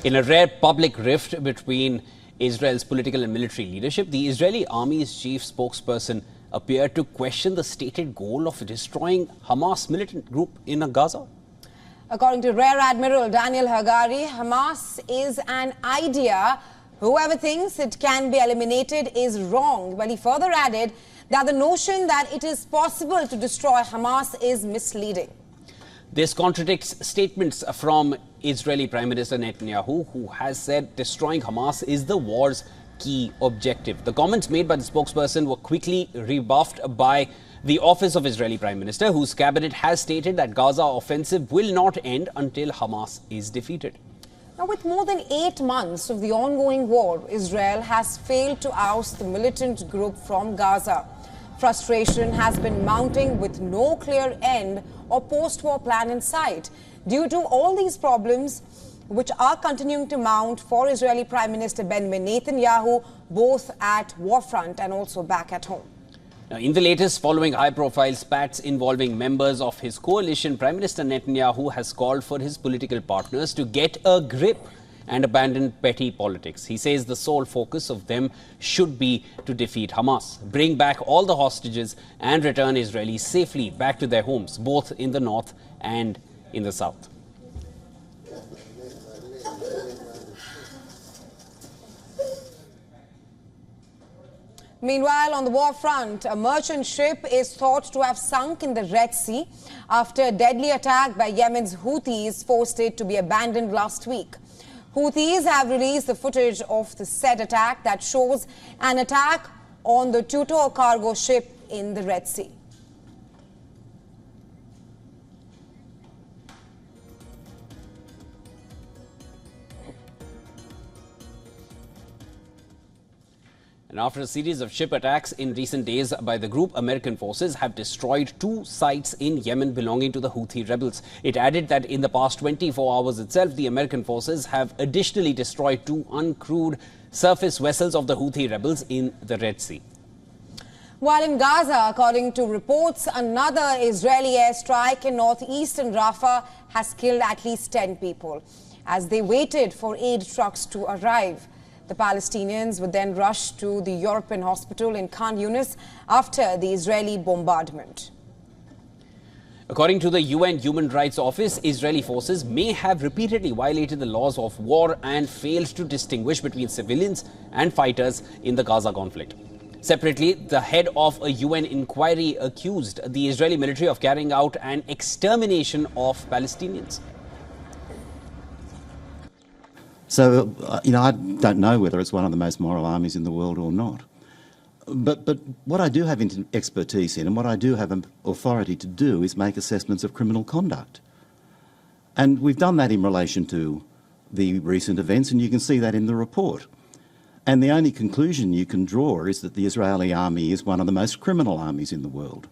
In a rare public rift between Israel's political and military leadership, the Israeli army's chief spokesperson appeared to question the stated goal of destroying Hamas militant group in Gaza. According to Rear Admiral Daniel Hagari, Hamas is an idea. Whoever thinks it can be eliminated is wrong. But he further added that the notion that it is possible to destroy Hamas is misleading. This contradicts statements from Israeli Prime Minister Netanyahu, who has said destroying Hamas is the war's key objective. The comments made by the spokesperson were quickly rebuffed by the office of Israeli Prime Minister, whose cabinet has stated that Gaza offensive will not end until Hamas is defeated. Now, with more than 8 months of the ongoing war, Israel has failed to oust the militant group from Gaza. Frustration has been mounting with no clear end or post-war plan in sight. Due to all these problems, which are continuing to mount for Israeli Prime Minister Benjamin Netanyahu, both at war front and also back at home. Now, in the latest, following high-profile spats involving members of his coalition, Prime Minister Netanyahu has called for his political partners to get a grip and abandon petty politics. He says the sole focus of them should be to defeat Hamas, bring back all the hostages and return Israelis safely back to their homes, both in the north and in the south. Meanwhile, on the war front, a merchant ship is thought to have sunk in the Red Sea after a deadly attack by Yemen's Houthis forced it to be abandoned last week. Houthis have released the footage of the said attack that shows an attack on the Tutor cargo ship in the Red Sea. And after a series of ship attacks in recent days by the group, American forces have destroyed 2 sites in Yemen belonging to the Houthi rebels. It added that in the past 24 hours itself, the American forces have additionally destroyed 2 uncrewed surface vessels of the Houthi rebels in the Red Sea. While in Gaza, according to reports, another Israeli airstrike in northeastern Rafah has killed at least 10 people as they waited for aid trucks to arrive. The Palestinians would then rush to the European hospital in Khan Yunis after the Israeli bombardment. According to the UN Human Rights Office, Israeli forces may have repeatedly violated the laws of war and failed to distinguish between civilians and fighters in the Gaza conflict. Separately, the head of a UN inquiry accused the Israeli military of carrying out an extermination of Palestinians. So, I don't know whether it's one of the most moral armies in the world or not. But what I do have expertise in and what I do have authority to do is make assessments of criminal conduct. And we've done that in relation to the recent events, and you can see that in the report. And the only conclusion you can draw is that the Israeli army is one of the most criminal armies in the world.